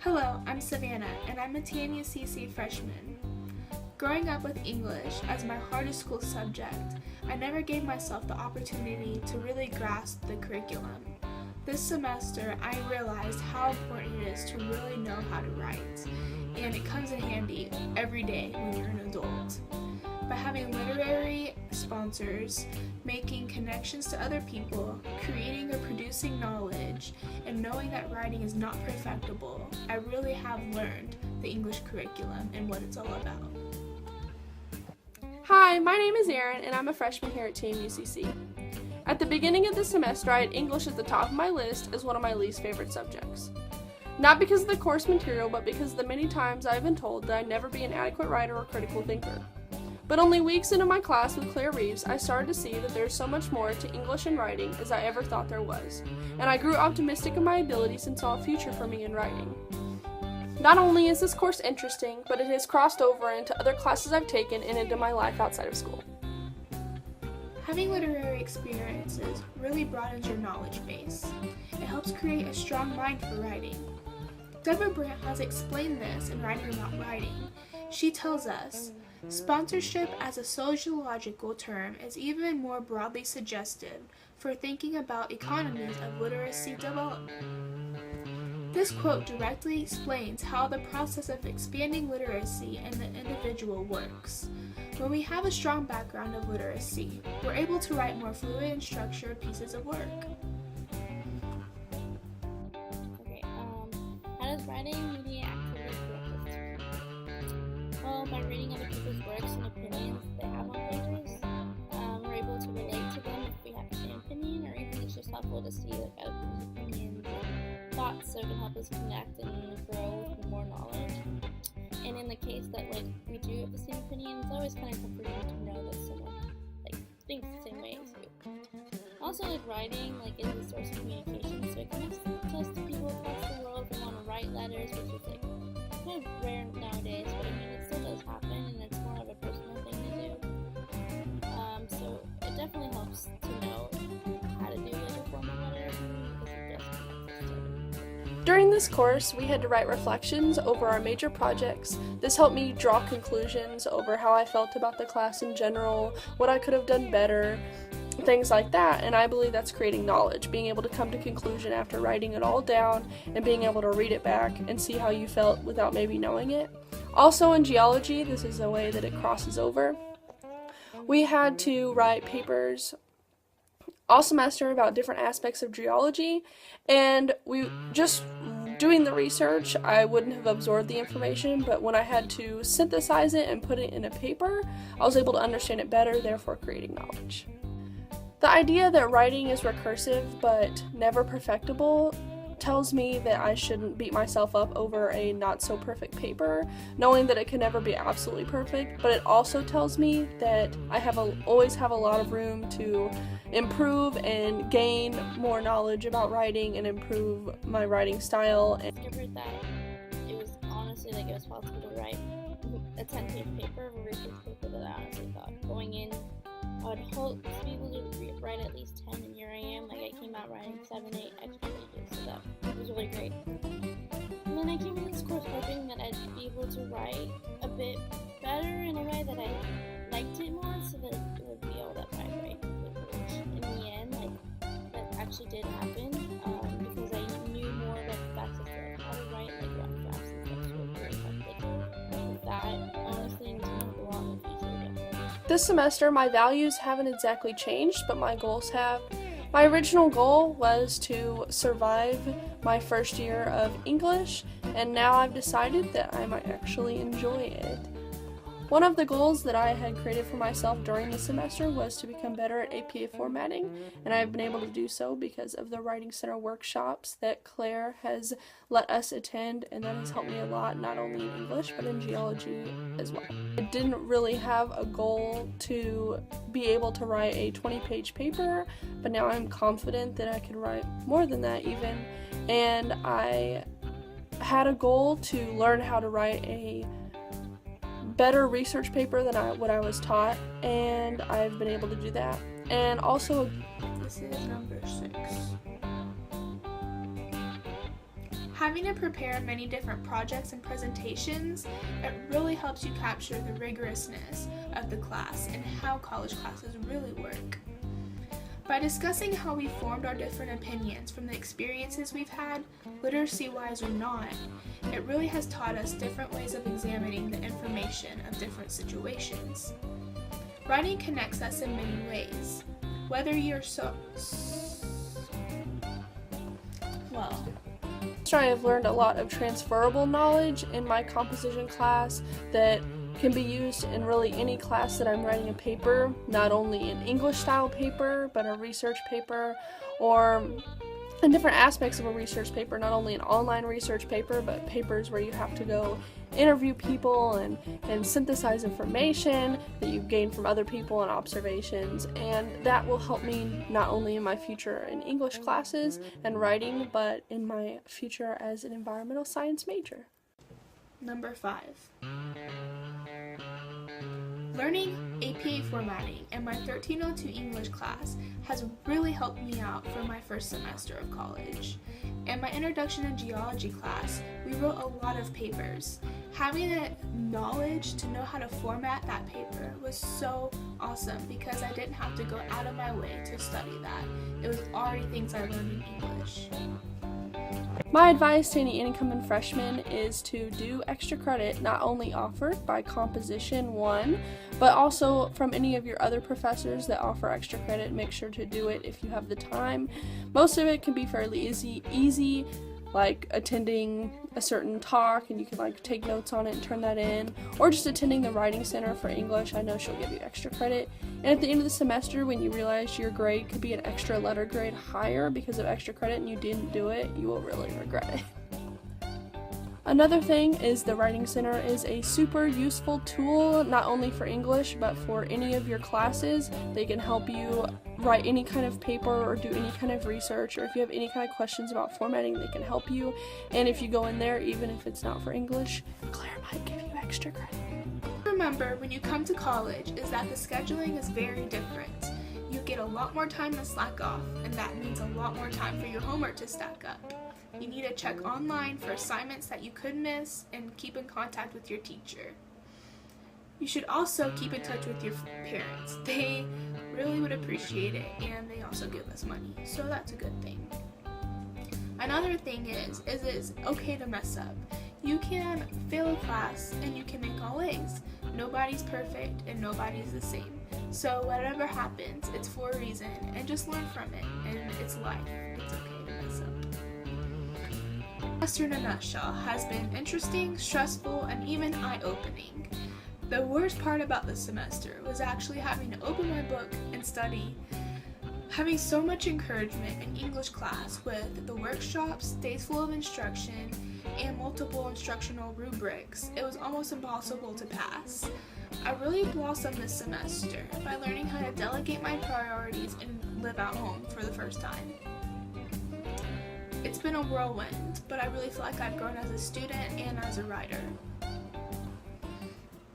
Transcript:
Hello, I'm Savannah, and I'm a TMUCC freshman. Growing up with English as my hardest school subject, I never gave myself the opportunity to really grasp the curriculum. This semester, I realized how important it is to really know how to write, and it comes in handy every day when you're an adult. By having literary sponsors, making connections to other people, creating or producing knowledge, and knowing that writing is not perfectible, I really have learned the English curriculum and what it's all about. Hi, my name is Aryn, and I'm a freshman here at TMUCC. At the beginning of the semester, I had English at the top of my list as one of my least favorite subjects. Not because of the course material, but because of the many times I've been told that I'd never be an adequate writer or critical thinker. But only weeks into my class with Claire Reeves, I started to see that there's so much more to English and writing as I ever thought there was, and I grew optimistic in my abilities and saw a future for me in writing. Not only is this course interesting, but it has crossed over into other classes I've taken and into my life outside of school. Having literary experiences really broadens your knowledge base. It helps create a strong mind for writing. Deborah Brandt has explained this in Writing About Writing. She tells us, sponsorship as a sociological term is even more broadly suggested for thinking about economies of literacy development. This quote directly explains how the process of expanding literacy in the individual works. When we have a strong background of literacy, we're able to write more fluid and structured pieces of work. Okay, how does writing media activity work? Well, by reading other people's works and opinions they have on pages, we're able to relate to them if we have the same opinion, or even it's just helpful to see other people's opinions and thoughts, so it can help us connect and grow with more knowledge. And in the case that we do have the same opinion, it's always kind of comforting to know that someone thinks the same way as you. Also, writing is a source of communication, so it connects us to people across the world who want to write letters, which is kind of rare nowadays, but it still does happen, and it's more of a personal thing to do. So it definitely helps to know how to do a formal letter, because it just connects us to it. During this course, we had to write reflections over our major projects. This helped me draw conclusions over how I felt about the class in general, what I could have done better, things like that, and I believe that's creating knowledge, being able to come to conclusion after writing it all down and being able to read it back and see how you felt without maybe knowing it. Also in geology, this is a way that it crosses over. We had to write papers all semester about different aspects of geology, and we just doing the research, I wouldn't have absorbed the information, but when I had to synthesize it and put it in a paper, I was able to understand it better, therefore creating knowledge. The idea that writing is recursive but never perfectible tells me that I shouldn't beat myself up over a not so perfect paper, knowing that it can never be absolutely perfect, but it also tells me that I always have a lot of room to improve and gain more knowledge about writing and improve my writing style. I discovered that it was honestly it was possible to write a 10-page paper, a research paper that I honestly thought going in I would hope to be able to write at least 10, and here I am. I came out writing 7, 8 extra pages, so that was really great. And then I came to this course hoping that I'd be able to write a bit better in a way that I liked it more, so that it would be all that I write. Which in the end, that actually did happen, because I knew more about the facts of how to write rough drafts and stuff, so it really helped with that. Honestly, and to move along in the future. This semester, my values haven't exactly changed, but my goals have. My original goal was to survive my first year of English, and now I've decided that I might actually enjoy it. One of the goals that I had created for myself during the semester was to become better at APA formatting, and I've been able to do so because of the Writing Center workshops that Claire has let us attend, and that has helped me a lot, not only in English, but in geology as well. I didn't really have a goal to be able to write a 20-page paper, but now I'm confident that I can write more than that even, and I had a goal to learn how to write a better research paper than what I was taught, and I've been able to do that. And also, this is number 6. Having to prepare many different projects and presentations, it really helps you capture the rigorousness of the class and how college classes really work. By discussing how we formed our different opinions from the experiences we've had, literacy-wise or not, it really has taught us different ways of examining the information of different situations. Writing connects us in many ways. Whether you're I have learned a lot of transferable knowledge in my composition class that can be used in really any class that I'm writing a paper, not only an English style paper, but a research paper, or in different aspects of a research paper, not only an online research paper, but papers where you have to go interview people and synthesize information that you've gained from other people and observations, and that will help me not only in my future in English classes and writing, but in my future as an environmental science major. Number 5. Learning APA formatting in my 1302 English class has really helped me out for my first semester of college. In my introduction to geology class, we wrote a lot of papers. Having the knowledge to know how to format that paper was so awesome because I didn't have to go out of my way to study that. It was already things I learned in English. My advice to any incoming freshman is to do extra credit not only offered by Composition 1, but also from any of your other professors that offer extra credit. Make sure to do it if you have the time. Most of it can be fairly easy, like attending a certain talk and you can like take notes on it and turn that in, or just attending the writing center for English. I know she'll give you extra credit. And at the end of the semester, when you realize your grade could be an extra letter grade higher because of extra credit and you didn't do it, you will really regret it. Another thing is the Writing Center is a super useful tool, not only for English, but for any of your classes. They can help you write any kind of paper or do any kind of research, or if you have any kind of questions about formatting, they can help you. And if you go in there, even if it's not for English, Claire might give you extra credit. Remember, when you come to college, is that the scheduling is very different. You get a lot more time to slack off, and that means a lot more time for your homework to stack up. You need to check online for assignments that you could miss and keep in contact with your teacher. You should also keep in touch with your parents. They really would appreciate it, and they also give us money, so that's a good thing. Another thing is it's okay to mess up. You can fail a class and you can make all A's. Nobody's perfect and nobody's the same. So whatever happens, it's for a reason, and just learn from it, and it's life. It's okay to mess up. Semester in a nutshell has been interesting, stressful, and even eye-opening. The worst part about this semester was actually having to open my book and study. Having so much encouragement in English class with the workshops, days full of instruction, and multiple instructional rubrics, it was almost impossible to pass. I really blossomed this semester by learning how to delegate my priorities and live at home for the first time. It's been a whirlwind, but I really feel like I've grown as a student and as a writer.